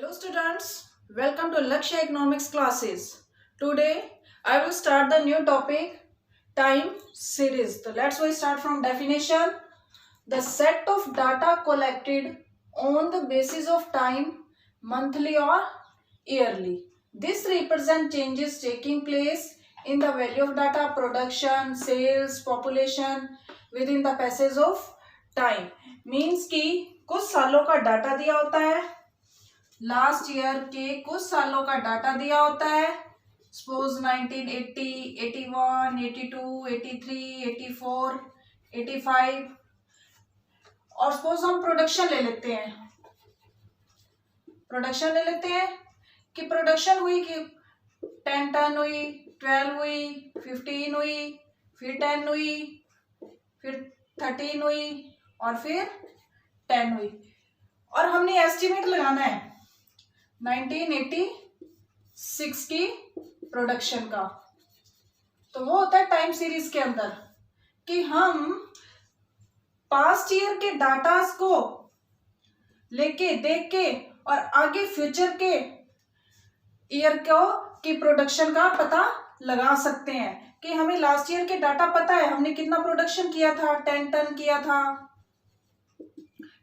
Hello students, welcome to Lakshya Economics classes. Today I will start the new topic time series. So let's we start from definition. The set of data collected on the basis of time, monthly or yearly. This represents changes taking place in the value of data, production, sales, population within the passage of time. Means कि कुछ सालों का data दिया होता है, last year के कुछ सालों का डाटा दिया होता है. सपोज 1980, 81, 82, 83, 84, 85 और सपोज हम प्रोडक्शन ले लेते हैं कि प्रोडक्शन हुई कि 10 टन हुई, 12 हुई, 15 हुई, फिर 10 हुई, फिर 13 हुई और फिर 10 हुई. और हमने एस्टिमेट लगाना है 1986 की प्रोडक्शन का. तो वो होता है टाइम सीरीज के अंदर कि हम पास्ट ईयर के डाटास को लेके देख के और आगे फ्यूचर के ईयर को की प्रोडक्शन का पता लगा सकते हैं कि हमें लास्ट ईयर के डाटा पता है, हमने कितना प्रोडक्शन किया था, 10 टन किया था,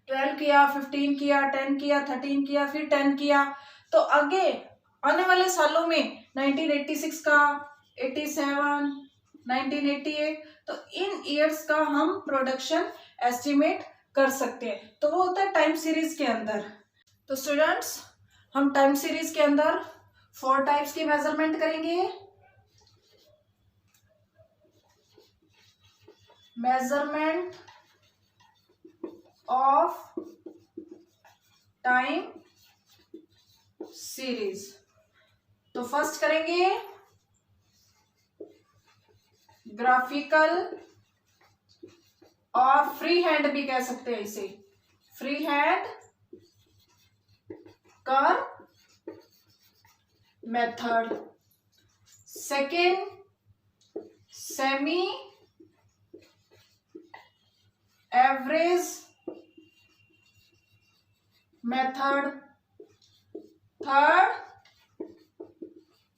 12 किया, 15 किया, 10 किया, 13 किया, फिर 10 किया. तो आगे आने वाले सालों में 1986 का, 87, 1988, तो इन ईयर्स का हम प्रोडक्शन एस्टिमेट कर सकते हैं. तो वो होता है टाइम सीरीज के अंदर. तो स्टूडेंट्स, हम टाइम सीरीज के अंदर 4 टाइप्स की मेजरमेंट करेंगे. Measurement of time series. तो फर्स्ट करेंगे ग्राफिकल और फ्री हैंड भी कह सकते हैं इसे, free hand curve method. Second semi average method. Third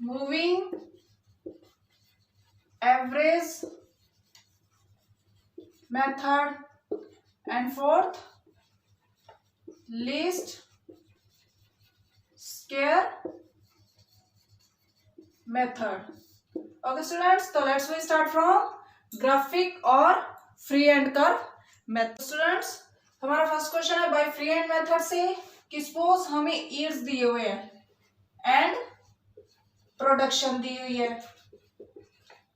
moving average method. And fourth least square method. Okay students, तो let's we start from graphic और free hand curve method. Students, हमारा first question है by free hand method से कि suppose हमें years दिए हुए हैं एंड प्रोडक्शन दी हुई है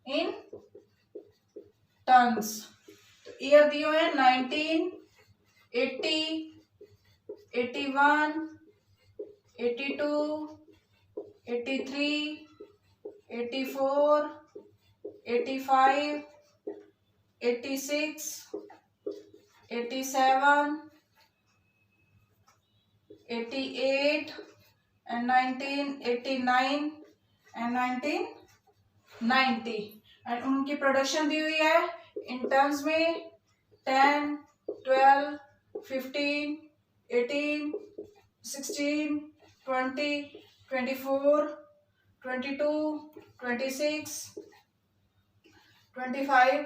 इन टन्स. तो ईयर दिए हुए हैं 1980, 81, 82, 83, 84, 85, 86, 87, 88 and 1989 and 1990 एंड उनकी प्रोडक्शन दी हुई है इन टर्म्स में 10, 12, 15, 18, 16, 20, 24, 22, 26, 25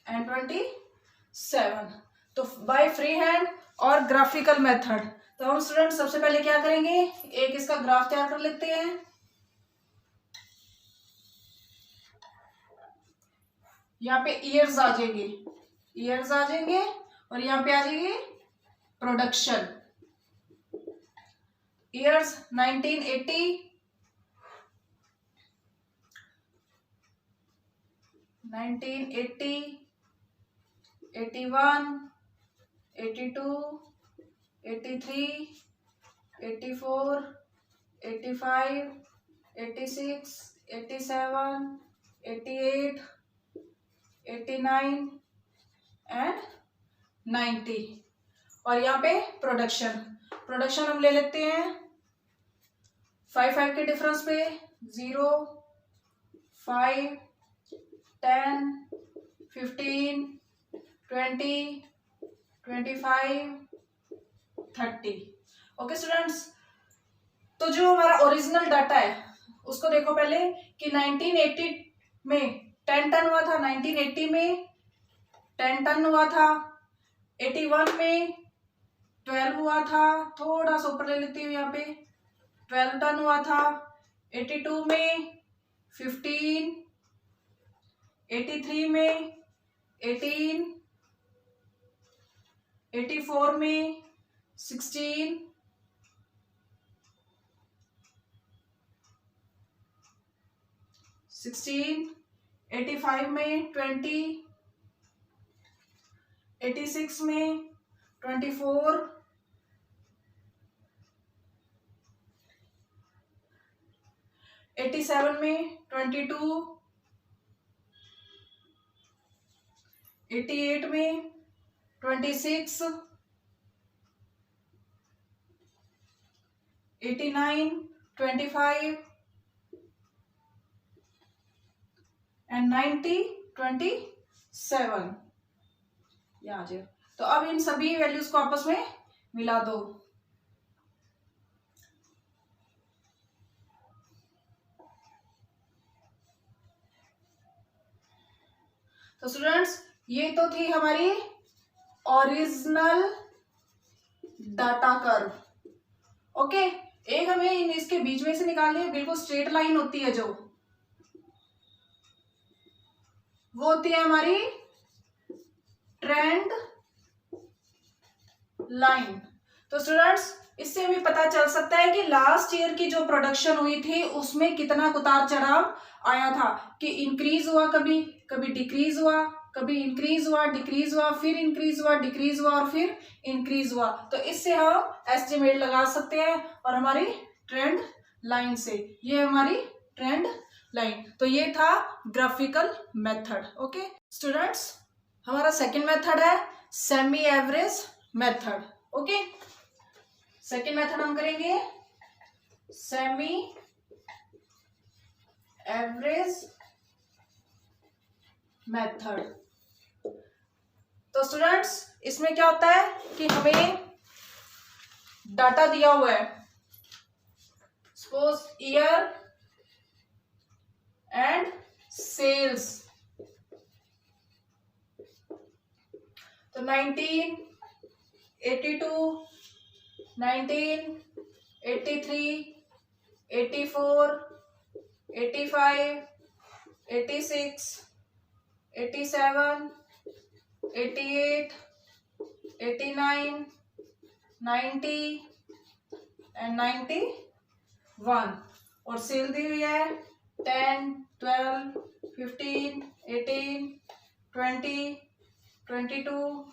एंड 27. तो बाय फ्री हैंड और ग्राफिकल मेथड. तो हम स्टूडेंट सबसे पहले क्या करेंगे, एक इसका ग्राफ तैयार कर लेते हैं. यहाँ पे ईयर्स आ जाएंगे और यहाँ पे आ जाएगी प्रोडक्शन. Years 1980, 81, 82, 83, 84, 85, 86, 87, 88, 89 and 90. और यहाँ पे प्रोडक्शन हम ले लेते हैं 5 के डिफरेंस पे 0, 5, 10, 15, 20, 25, 30. ओके स्टूडेंट्स, तो जो हमारा ओरिजिनल डाटा है उसको देखो पहले कि 1980 में 10 टन हुआ था, 1980 में 10 टन हुआ था, 81 में 12 हुआ था, थोड़ा सा ऊपर ले लेती हूँ यहाँ पे, 12 टन हुआ था, 82 में 15, 83 में 18, 84 में 16, 85 में 20, 86 में 24, 87 में 22, 88 में 26, 89, 25 एंड 90, 27। यहाँ आ जाए। तो अब इन सभी वैल्यूज को आपस में मिला दो। तो स्टूडेंट्स ये तो थी हमारी ओरिजिनल डाटा कर्व। ओके, एक हमें इसके बीच में से निकालनी है, बिल्कुल स्ट्रेट लाइन होती है जो, वो होती है हमारी ट्रेंड लाइन। तो स्टूडेंट्स इससे हमें पता चल सकता है कि लास्ट ईयर की जो प्रोडक्शन हुई थी उसमें कितना उतार चढ़ाव आया था, कि इंक्रीज हुआ, कभी कभी डिक्रीज हुआ, कभी इंक्रीज हुआ, डिक्रीज हुआ, फिर इंक्रीज हुआ, डिक्रीज हुआ और फिर इंक्रीज हुआ। तो इससे हम एस्टिमेट लगा सकते हैं और हमारी ट्रेंड लाइन से, ये हमारी ट्रेंड लाइन। तो ये था ग्राफिकल मेथड। ओके स्टूडेंट्स, हमारा सेकंड मेथड है semi average method. Okay, second method हम करेंगे सेमी एवरेज मेथड। तो स्टूडेंट्स इसमें क्या होता है कि हमें डाटा दिया हुआ है, सपोज ईयर एंड सेल्स। तो 1982, 1983, 84, 85, 86, 87, 88, 89, 90 एंड 91। और सेल दी हुई है 10, 12, 15, 18, 20, 22,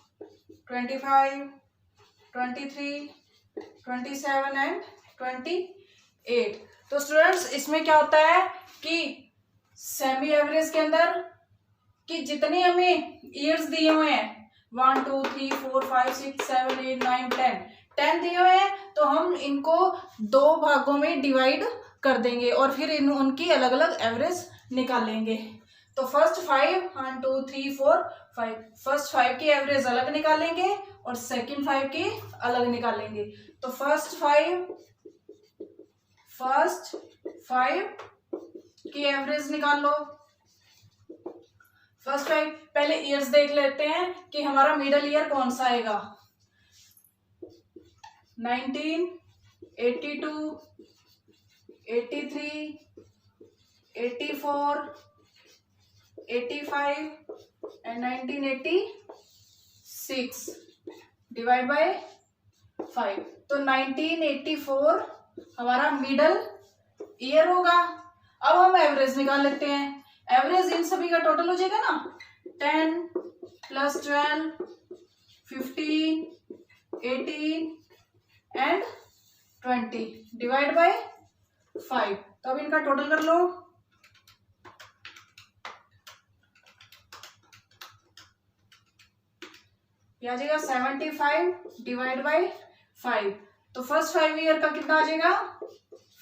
25, 23, 27 एंड 28। तो स्टूडेंट्स इसमें क्या होता है कि सेमी एवरेज के अंदर कि जितने हमें ईयर्स दिए हुए हैं 1, 2, 3, 4, 5, 6, 7, 8, 9, 10 दिए हुए हैं, तो हम इनको दो भागों में डिवाइड कर देंगे और फिर उनकी अलग अलग एवरेज निकालेंगे। तो फर्स्ट 5, 1, 2, 3, 4, 5, फर्स्ट 5 की एवरेज अलग निकालेंगे और सेकंड 5 की अलग निकालेंगे। तो फर्स्ट 5 की एवरेज निकाल लो। फर्स्ट 5 पहले ईयर्स देख लेते हैं कि हमारा मिडिल ईयर कौन सा आएगा। 1982, 83, 84, 85 एंड 1986 डिवाइड बाय 5। तो 1984 हमारा मिडल ईयर होगा। अब हम एवरेज निकाल लेते हैं। एवरेज इन सभी का टोटल हो जाएगा ना, 10 + 12, 15, 18 एंड 20 डिवाइड बाय 5। तो अब इनका टोटल कर लो। आ जाएगा 75 डिवाइड बाय 5। तो फर्स्ट 5 ईयर का कितना आ जाएगा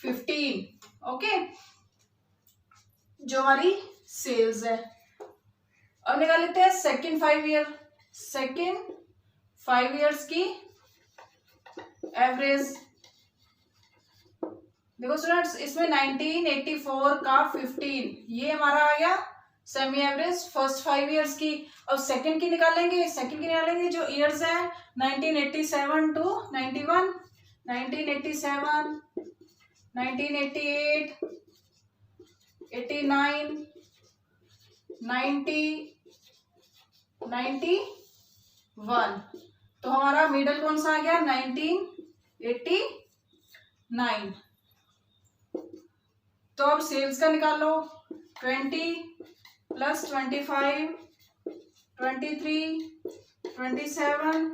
15। ओके, जो हमारी सेल्स है। अब निकाल लेते हैं सेकंड 5 ईयर। सेकंड 5 ईयर्स की एवरेज देखो स्टूडेंट्स, इसमें 1984 का 15 ये हमारा आ गया सेमी एवरेज फर्स्ट 5 इयर्स की। अब सेकंड की निकालेंगे, जो इयर्स है 1987 टू 91, 1987, 1988, 89, 90, 91। तो हमारा मिडल कौन सा आ गया 1989। तो अब सेल्स का निकालो, 20 प्लस 25, 23, 27,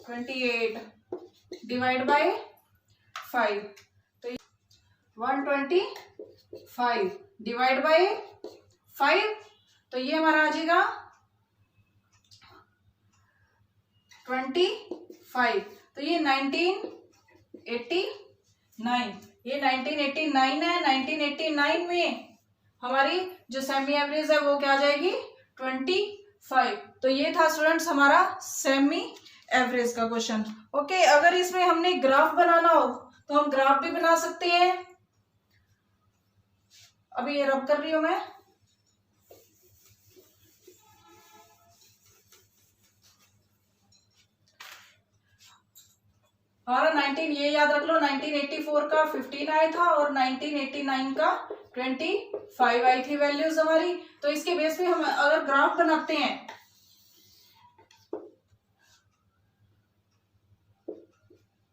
28 डिवाइड बाय 5। तो 125 डिवाइड बाय 5, तो ये हमारा आ जाएगा 25। तो ये 1989, ये 1989 है। 1989 में हमारी जो सेमी एवरेज है वो क्या आ जाएगी 25। तो ये था स्टूडेंट्स हमारा सेमी एवरेज का क्वेश्चन। ओके, अगर इसमें हमने ग्राफ बनाना हो तो हम ग्राफ भी बना सकते हैं। अभी ये रब कर रही हूं मैं। हमारा 19 ये याद रख लो, 1984 का 15 आया था और 1989 का 25 आई थी वैल्यूज हमारी। तो इसके बेस पे हम अगर ग्राफ बनाते हैं,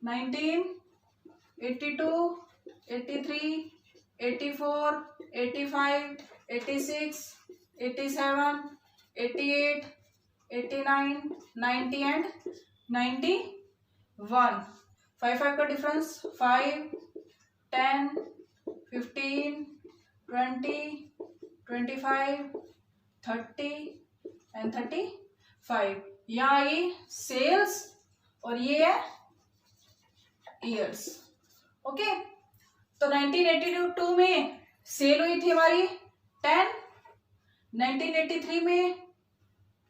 नाइनटीन 82, 83, 84, 85, 86, 87, 88, 89, 90 एंड 91। 5 का डिफरेंस 5, 10, 15, 20, 25, 30 एंड 35। यहाँ आई सेल्स और ये है ईयर्स। ओके, तो 1982 में सेल हुई थी हमारी 10, 1983 में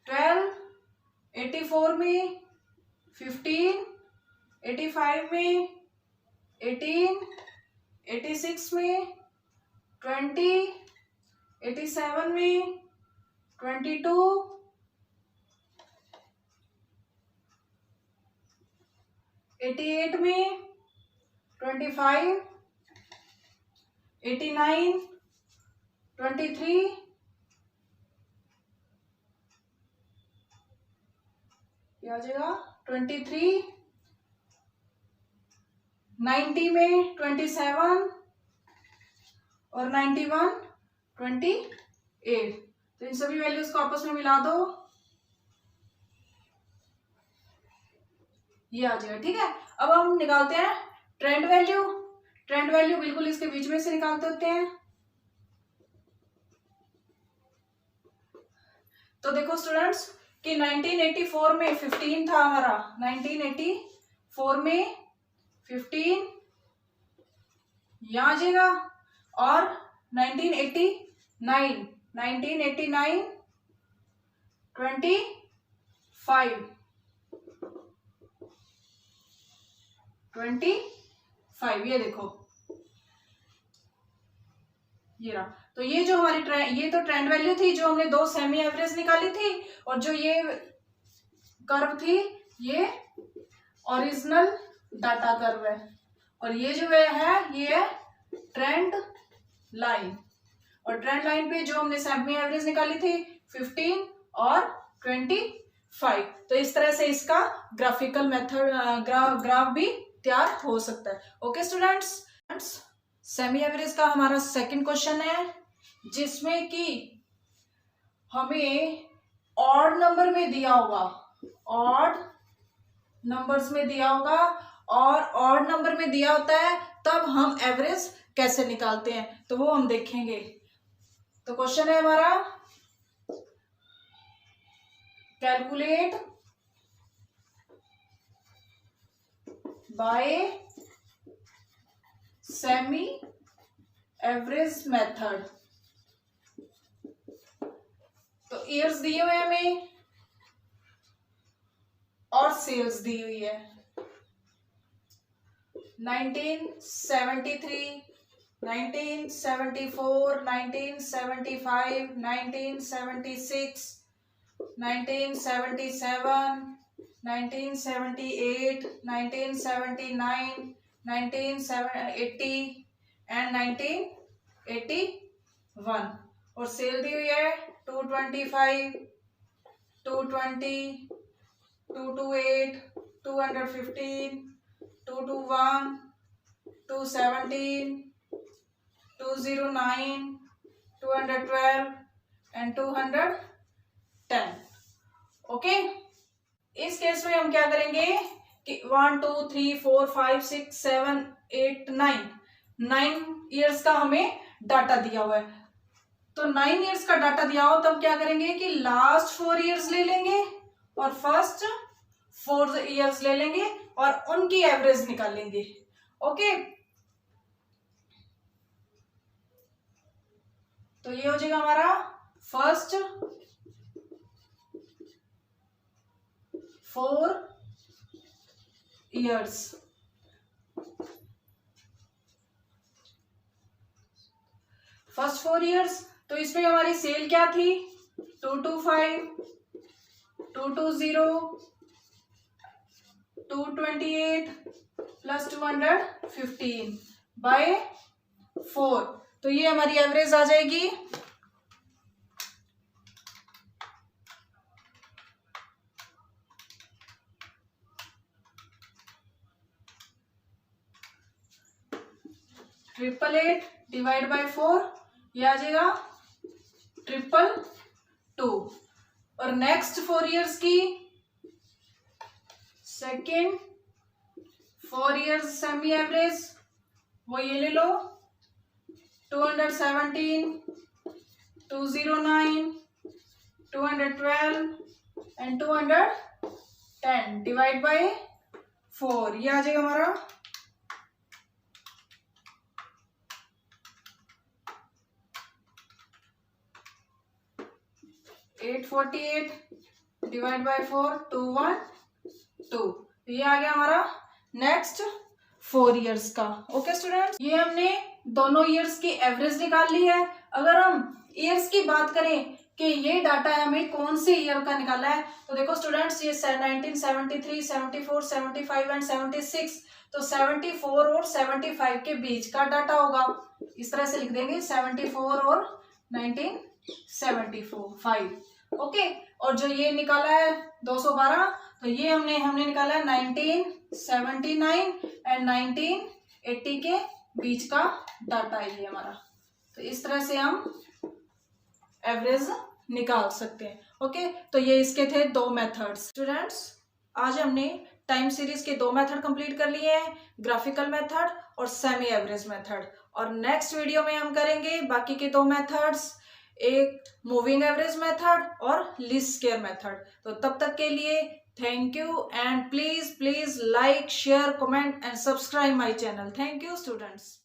12, 84 में 15, 85 में 18, 86 में 20, 87 में 22, 88 में 25, 89, 23, क्या आ जाएगा 23, 90 में 27 और 91, 28। तो इन सभी वैल्यूज को आपस में मिला दो, ये आ जाएगा। ठीक है, अब हम निकालते हैं ट्रेंड वैल्यू। ट्रेंड वैल्यू बिल्कुल इसके बीच में से निकालते होते हैं। तो देखो स्टूडेंट्स कि 1984 में 15 था हमारा, 1984 में 15 यहां आ जाएगा, और 1989 25 ये देखो, ये रहा। तो ये जो हमारी ये तो ट्रेंड वैल्यू थी जो हमने दो सेमी एवरेज निकाली थी, और जो ये कर्व थी ये ओरिजिनल डाटा कर्व है, और ये जो है ये है ट्रेंड लाइन। और ट्रेंड लाइन पे जो हमने सेमी एवरेज निकाली थी 15 और 25। तो इस तरह से इसका ग्राफिकल मेथड ग्राफ भी तैयार हो सकता है। ओके स्टूडेंट्स, सेमी एवरेज का हमारा सेकंड क्वेश्चन है, जिसमें कि हमें ऑड नंबर में दिया होगा, ऑड नंबर्स में दिया होगा, और ऑड नंबर में दिया होता है तब हम एवरेज कैसे निकालते हैं तो वो हम देखेंगे। तो क्वेश्चन है हमारा, calculate bye semi average method. तो ईयर्स दिए हुए हमें और सेल्स दी हुई है। 1973, 1974, 1975, 1976, 1977, 1978, 1979, 1980 and 1981। और सेल दी हुई है 225, 220, 228, 215, 221, 217, 209, 212 and 210। ओके, इस केस में हम क्या करेंगे कि 1 2 3 4 5 6 7 8 9 ईयर्स का हमें डाटा दिया हुआ है। तो 9 ईयर्स का डाटा दिया हो तब क्या करेंगे कि लास्ट 4 ईयर्स ले लेंगे और फर्स्ट 4 ईयर्स ले लेंगे और उनकी एवरेज निकालेंगे। ओके, तो ये हो जाएगा हमारा फर्स्ट 4 ईयर्स। फर्स्ट 4 ईयर्स, तो इसमें हमारी सेल क्या थी 225, 220, 228 प्लस 215 बाय 4। तो ये हमारी एवरेज आ जाएगी 888 डिवाइड बाय 4, ये आ जाएगा 222। और नेक्स्ट 4 ईयर्स की सेकेंड 4 ईयर्स सेमी एवरेज वो ये ले लो 217, 209, 212 एंड 210 डिवाइड बाय 4, ये आ जाएगा हमारा 848 डिवाइड बाय 4, 212। ये आ गया हमारा नेक्स्ट 4 ईयर्स का। ओके स्टूडेंट्स, ये हमने दोनों ईयर्स की एवरेज निकाल ली है। अगर हम ईयर्स की बात करें कि ये डाटा है हमें कौन से ईयर का निकाला है, तो देखो स्टूडेंट्स ये 1973, 74, 75 एंड 76, तो 74 और 75 के बीच का डाटा होगा। इस तरह से लिख देंगे 74 और 1975। ओके, और जो ये निकाला है 212, तो ये हमने निकाला है 1979 एंड 1980 के बीच का डाटा है ये हमारा। तो इस तरह से हम एवरेज निकाल सकते हैं। ओके, तो ये इसके थे 2 मेथड्स। स्टूडेंट्स, आज हमने टाइम सीरीज के 2 मेथड कंप्लीट कर लिए हैं, ग्राफिकल मेथड और सेमी एवरेज मेथड। और नेक्स्ट वीडियो में हम करेंगे बाकी के 2 मेथड्स, एक मूविंग एवरेज मेथड और लीस्ट स्क्वायर मेथड। तो तब तक के लिए thank you and please like, share, comment and subscribe my channel. Thank you students.